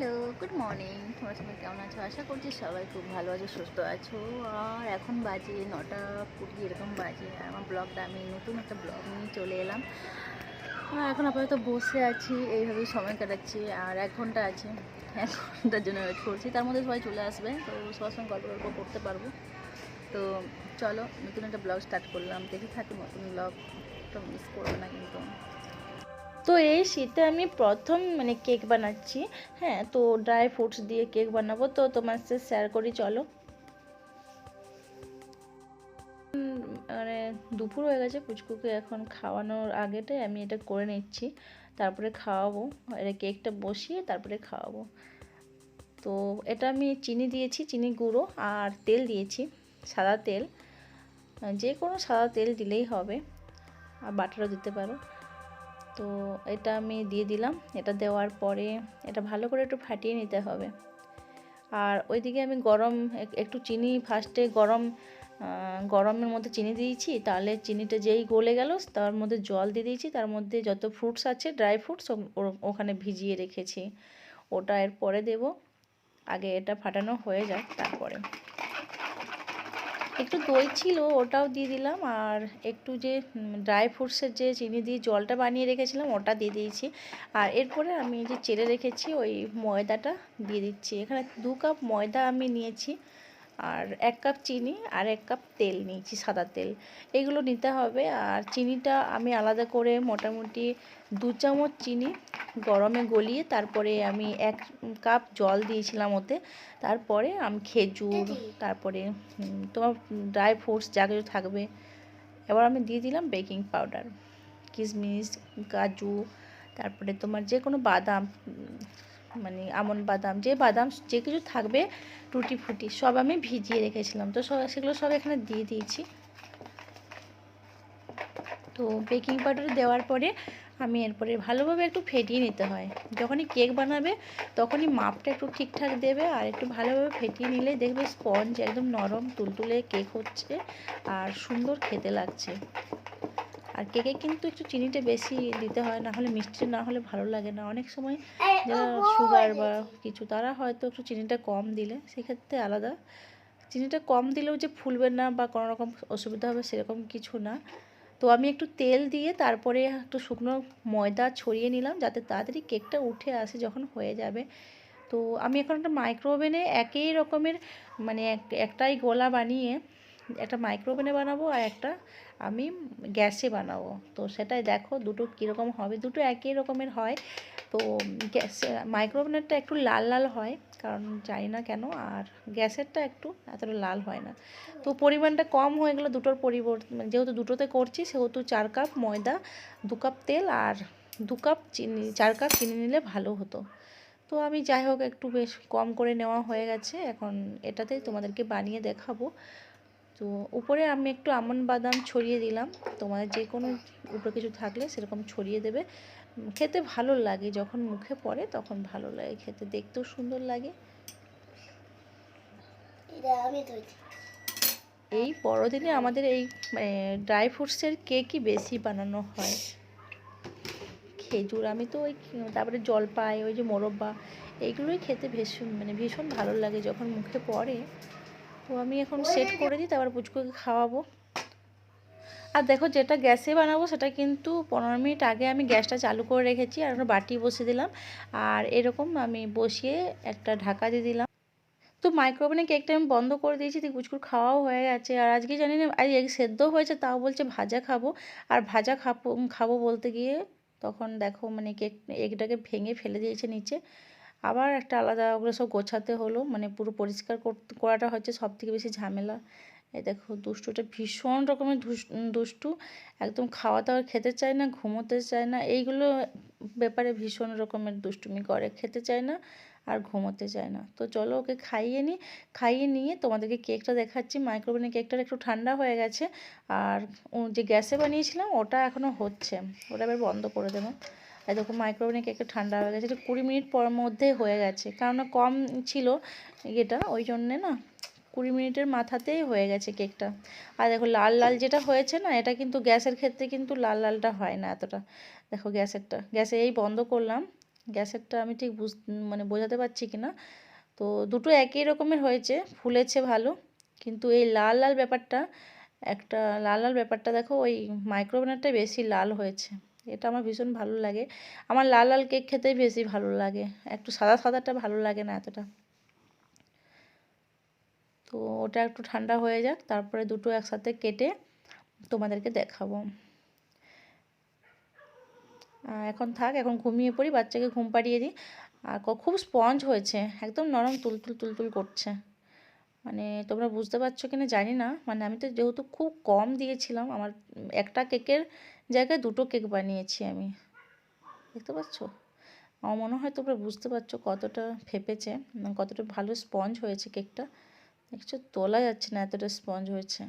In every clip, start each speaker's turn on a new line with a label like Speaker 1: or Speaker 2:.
Speaker 1: Hello, good morning. তোমরা সবাই কেমন আছো? আশা করছি সবাই খুব ভালো আছো, সুস্থ আছো। আর এখন বাজে 9টা 20 এরকম বাজে। আর আমার ব্লগটা আমি নতুন একটা ব্লগ নিয়ে চলে এলাম। এখন আপাতত বসে আছি, এইভাবেই সময় কাটাচ্ছি। আর 1 ঘন্টা আছে, 1 ঘন্টার জন্য ওয়েট করছি। তার মধ্যে সবাই চলে আসবে, তো সবার সঙ্গে গল্প গল্প করতে পারবো। তো চলো, নতুন একটা ব্লগ স্টার্ট করলাম। দেখে থাকি নতুন ব্লগ, তো মিস করবো না কিন্তু। তো এই শীতে আমি প্রথম কেক বানাচ্ছি। হ্যাঁ, তো ড্রাই ফ্রুটস দিয়ে কেক বানাবো, তো তোমার সাথে শেয়ার করি, চলো। মানে দুপুর হয়ে গেছে, পুচকুকে এখন খাওয়ানোর আগেটাই আমি এটা করে নিচ্ছি, তারপরে খাওয়াবো। এটা কেকটা বসিয়ে তারপরে খাওয়াবো। তো এটা আমি চিনি দিয়েছি, চিনি গুঁড়ো, আর তেল দিয়েছি, সাদা তেল। যে কোনো সাদা তেল দিলেই হবে, আর বাটারও দিতে পারো। তো এটা আমি দিয়ে দিলাম। এটা দেওয়ার পরে এটা ভালো করে একটু ফাটিয়ে নিতে হবে। আর ওইদিকে আমি একটু চিনি ফার্স্টে গরমের মধ্যে চিনি দিয়েছি, তাহলে চিনিটা যেই গলে গেল তার মধ্যে জল দিয়ে দিয়েছি, তার মধ্যে যত ফ্রুটস আছে ড্রাই ফ্রুটস ওখানে ভিজিয়ে রেখেছি, ওটা এরপরে দেব। আগে এটা ফাটানো হয়ে যাক, তারপরে একটু দই ছিল ওটাও দিয়ে দিলাম। আর একটু যে ড্রাই ফ্রুটসের যে চিনি দিয়ে জলটা বানিয়ে রেখেছিলাম ওটা দিয়ে দিয়েছি। আর এরপরে আমি যে চেড়ে রেখেছি ওই ময়দাটা দিয়ে দিচ্ছি। এখানে 2 কাপ ময়দা আমি নিয়েছি, আর 1 কাপ চিনি, আর 1 কাপ তেল নিয়েছি, সাদা তেল। এগুলো নিতে হবে। আর চিনিটা আমি আলাদা করে মোটামুটি 2 চামচ চিনি গরমে গলিয়ে তারপরে আমি 1 কাপ জল দিয়েছিলাম ওতে। তারপরে আমি খেজুর, তারপরে তোমার ড্রাই ফ্রুটস যা কিছু থাকবে, এবার আমি দিয়ে দিলাম বেকিং পাউডার, কিশমিশ, কাজু, তারপরে তোমার যে কোনো বাদাম, আমন্ড বাদাম, যে বাদাম যে কিছু থাকবে, টুটি ফুটি সব আমি ভিজিয়ে রেখেছিলাম, তো সেগুলো সব এখানে দিয়ে দিয়েছি। তো বেকিং পাউডার দেওয়ার পরে আমি এরপরে ভালোভাবে একটু ফেটিয়ে নিতে হয়। যখনই কেক বানাবে তখনই মাপটা একটু ঠিকঠাক দেবে, আর একটু ভালোভাবে ফেটিয়ে নিলে দেখবে স্পঞ্জ একদম নরম তুলতুলে কেক হচ্ছে, আর সুন্দর খেতে লাগছে। আর কেকে কিন্তু একটু চিনিটা বেশি দিতে হয়, না হলে মিষ্টি না হলে ভালো লাগে না। অনেক সময় যারা সুগার বা কিছু, তারা হয়তো একটু চিনিটা কম দিলে, সেক্ষেত্রে আলাদা। চিনিটা কম দিলেও যে ফুলবে না বা কোনো রকম অসুবিধা হবে সেরকম কিছু না। তো আমি একটু তেল দিয়ে তারপরে একটু শুকনো ময়দা ছড়িয়ে নিলাম, যাতে তাড়াতাড়ি কেকটা উঠে আসে যখন হয়ে যাবে। তো আমি এখন একটা মাইক্রো ওভেনে একই রকমের একটাই গোলা বানিয়ে একটা মাইক্রো ওভেনে বানাবো, আর একটা আমি গ্যাসে বানাবো। তো সেটাই দেখো দুটো কীরকম হবে, দুটো একই রকমের হয়। তো গ্যাসে মাইক্রো ওভেনেরটা একটু লাল লাল হয়, কারণ জানি না কেন, আর গ্যাসেরটা একটু এতটা লাল হয় না। তো পরিমাণটা কম হয়ে গেলো দুটোর পরিবর্তে, যেহেতু দুটোতে করছি সেহেতু 4 কাপ ময়দা, 2 কাপ তেল, আর 2 কাপ চিনি, 4 কাপ চিনি নিলে ভালো হতো। তো আমি যাই হোক একটু বেশ কম করে নেওয়া হয়ে গেছে। এখন এটাতেই তোমাদেরকে বানিয়ে দেখাবো। তো উপরে আমি একটু আমন্ড বাদাম ছড়িয়ে দিলাম, তোমাদের যে কোনো উপরে কিছু থাকলে সেরকম ছড়িয়ে দেবে। খেতে ভালো লাগে, যখন মুখে পড়ে তখন ভালো লাগে খেতে, দেখতেও সুন্দর লাগে। এই বড়দিনে আমাদের এই ড্রাই ফ্রুটসের কেকই বেশি বানানো হয়। খেজুর, আমি তো ওই তারপরে জলপাই, ওই যে মোরব্বা, এইগুলোই খেতে ভীষণ ভালো লাগে যখন মুখে পড়ে। তো আমি এখন সেট করে দিই, তারপর পুচকুকে খাওয়াবো। আর দেখো, যেটা গ্যাসে বানাবো সেটা কিন্তু 15 মিনিট আগে আমি গ্যাসটা চালু করে রেখেছি, আর একটা বাটি বসিয়ে দিলাম, আর এরকম আমি বসিয়ে একটা ঢাকা দিয়ে দিলাম। তো মাইক্রোওভেনে কেকটা আমি বন্ধ করে দিয়েছি, দিয়ে কুচকুর খাওয়াও হয়ে গেছে। আর আজকে জানি না আজ এগ সেদ্ধ হয়েছে, তাও বলছে ভাজা খাবো। আর ভাজা খাবো বলতে গিয়ে তখন দেখো কেক এগটাকে ভেঙে ফেলে দিয়েছে নিচে। আবার একটা আলাদা ওগুলো সব গোছাতে হলো, পুরো পরিষ্কার করাটা হচ্ছে সবথেকে বেশি ঝামেলা। এই দেখো, দুষ্টুটা ভীষণ রকমের দুষ্টু, একদম খাওয়া দাওয়া খেতে চায় না, ঘুমোতে চায় না, এইগুলো ব্যাপারে ভীষণ রকমের দুষ্টুমি করে, খেতে চায় না আর ঘুমোতে চায় না। তো চলো ওকে খাইয়ে নিয়ে তোমাদেরকে কেকটা দেখাচ্ছি। মাইক্রোওভেনে কেকটা একটু ঠান্ডা হয়ে গেছে, আর যে গ্যাসে বানিয়েছিলাম ওটা এখনও হচ্ছে, ওটা এবার বন্ধ করে দেবো। আর দেখো মাইক্রোওভেনে কেকটা ঠান্ডা হয়ে গেছে, এটা 20 মিনিট পর মধ্যে হয়ে গেছে, কেননা কম ছিল এটা, ওই জন্যে না 20 মিনিটের মাথাতেই হয়ে গেছে কেকটা। আর দেখো লাল লাল যেটা হয়েছে না, এটা কিন্তু গ্যাসের ক্ষেত্রে কিন্তু লাল লালটা হয় না এতটা। দেখো গ্যাসে এই বন্ধ করলাম, গ্যাসেরটা আমি ঠিক মানে বোঝাতে পারছি কি না। তো দুটো একই রকমের হয়েছে, ফুলেছে ভালো, কিন্তু এই লাল লাল ব্যাপারটা, একটা লাল লাল ব্যাপারটা দেখো ওই মাইক্রোওভেনেরটাই বেশি লাল হয়েছে। এটা আমার ভীষণ ভালো লাগে, আমার লাল লাল কেক খেতেই বেশি ভালো লাগে, একটু সাদা সাদাটা ভালো লাগে না এতটা। তো ওটা একটু ঠান্ডা হয়ে যাক, তারপরে দুটো একসাথে কেটে তোমাদেরকে দেখাবো। এখন থাক, এখন ঘুমিয়ে পড়ি, বাচ্চাকে ঘুম পাড়িয়ে দিই। আর খুব স্পঞ্জ হয়েছে, একদম নরম তুলতুল তুলতুল করছে। মানে তোমরা বুঝতে পারছো কিনা জানি না, মানে আমি তো যেহেতু খুব কম দিয়েছিলাম, আমার একটা কেকের জায়গায় দুটো কেক বানিয়েছি আমি, দেখতে পাচ্ছ। আমার মনে হয় তোমরা বুঝতে পারছো কতটা ফেপেছে, কতটা ভালো স্পঞ্জ হয়েছে কেকটা। দেখছো তোলা যাচ্ছে না, এতটা স্পঞ্জ হয়েছে।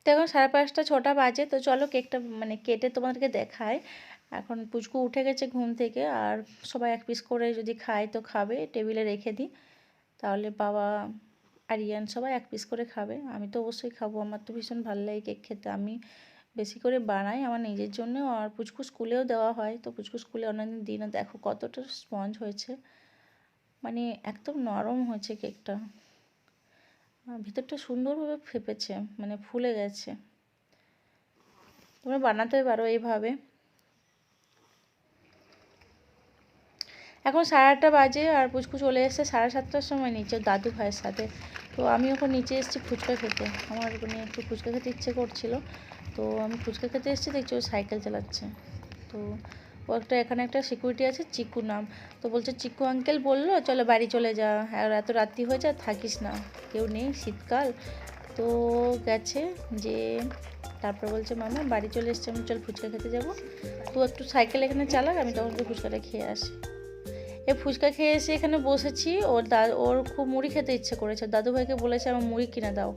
Speaker 1: তো এখন 5:30 6টা বাজে, তো চলো কেকটা মানে কেটে তোমাদেরকে দেখাই। এখন পুচকু উঠে গেছে ঘুম থেকে, আর সবাই এক পিস করে যদি খায় তো খাবে, টেবিলে রেখে দিই, তাহলে বাবা আর ইয়ান সবাই এক পিস করে খাবে। আমি তো অবশ্যই খাবো, আমার তো ভীষণ ভালো লাগে কেক খেতে। আমি বেশি করে বানাই আমার নিজের জন্যও, আর পুচকু স্কুলেও দেওয়া হয়, তো পুচকু স্কুলে অন্যান্য দিনে দেখো কতটা স্পঞ্জ হয়েছে, মানে একদম নরম হয়েছে কেকটা, ভিতরটা সুন্দরভাবে ফেপেছে, মানে ফুলে গেছে। তোমরা বানাতে পারো এইভাবে। এখন 8:30 বাজে, আর পুচকু চলে এসেছে 7:30টার সময় নিচে দাদু ভাইয়ের সাথে। তো আমি ওখানে নিচে এসেছি ফুচকা খেতে, আমার মানে একটু ফুচকা খেতে ইচ্ছে করছিল, তো আমি ফুচকা খেতে এসেছি, দেখছি ও সাইকেল চালাচ্ছে। তো ও এখানে একটা সিকিউরিটি আছে, চিকু নাম, তো বলছে চিকু আঙ্কেল বললো চলো বাড়ি চলে যা, আর এত রাত্রি হয়ে যা, থাকিস না, কেউ নেই, শীতকাল। তো গেছে যে, তারপর বলছে মামা বাড়ি চলে এসছে, আমি চল ফুচকা খেতে যাবো, তো একটু সাইকেল এখানে চালাক, আমি তখন ফুচকাটা খেয়ে আসি। এই ফুচকা খেয়ে এসে এখানে বসেছি, ওর খুব মুড়ি খেতে ইচ্ছে করেছে, দাদুভাইকে বলেছে আমার মুড়ি কিনে দাও,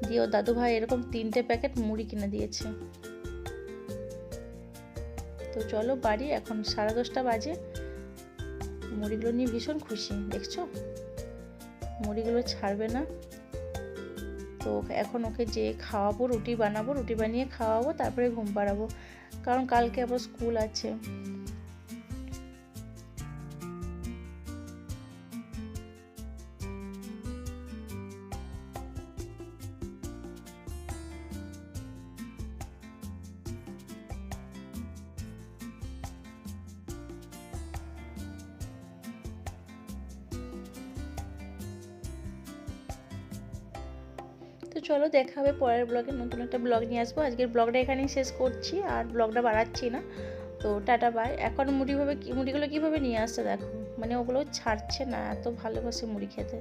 Speaker 1: দিয়ে ওর দাদুভাই এরকম 3টে প্যাকেট মুড়ি কিনে দিয়েছে। তো চলো বাড়ি, এখন 10:30 বাজে, মুড়িগুলো নিয়ে ভীষণ খুশি, দেখছো মুড়িগুলো ছাড়বে না। তো এখন ওকে যে খাওয়াবো, রুটি বানাবো, রুটি বানিয়ে খাওয়াবো, তারপরে ঘুম পাড়াবো, কারণ কালকে আবার স্কুল আছে। তো চলো দেখা হবে পরের ব্লগে, নতুন একটা ব্লগ নিয়ে আসবো। আজকের ব্লগটা এখানেই শেষ করছি, আর ব্লগটা বাড়াচ্ছি না। তো টাটা বাই। এখন মুড়িগুলো কীভাবে নিয়ে আসছে দেখো, মানে ওগুলো ছাড়ছে না, এত ভালোবাসে মুড়ি খেতে।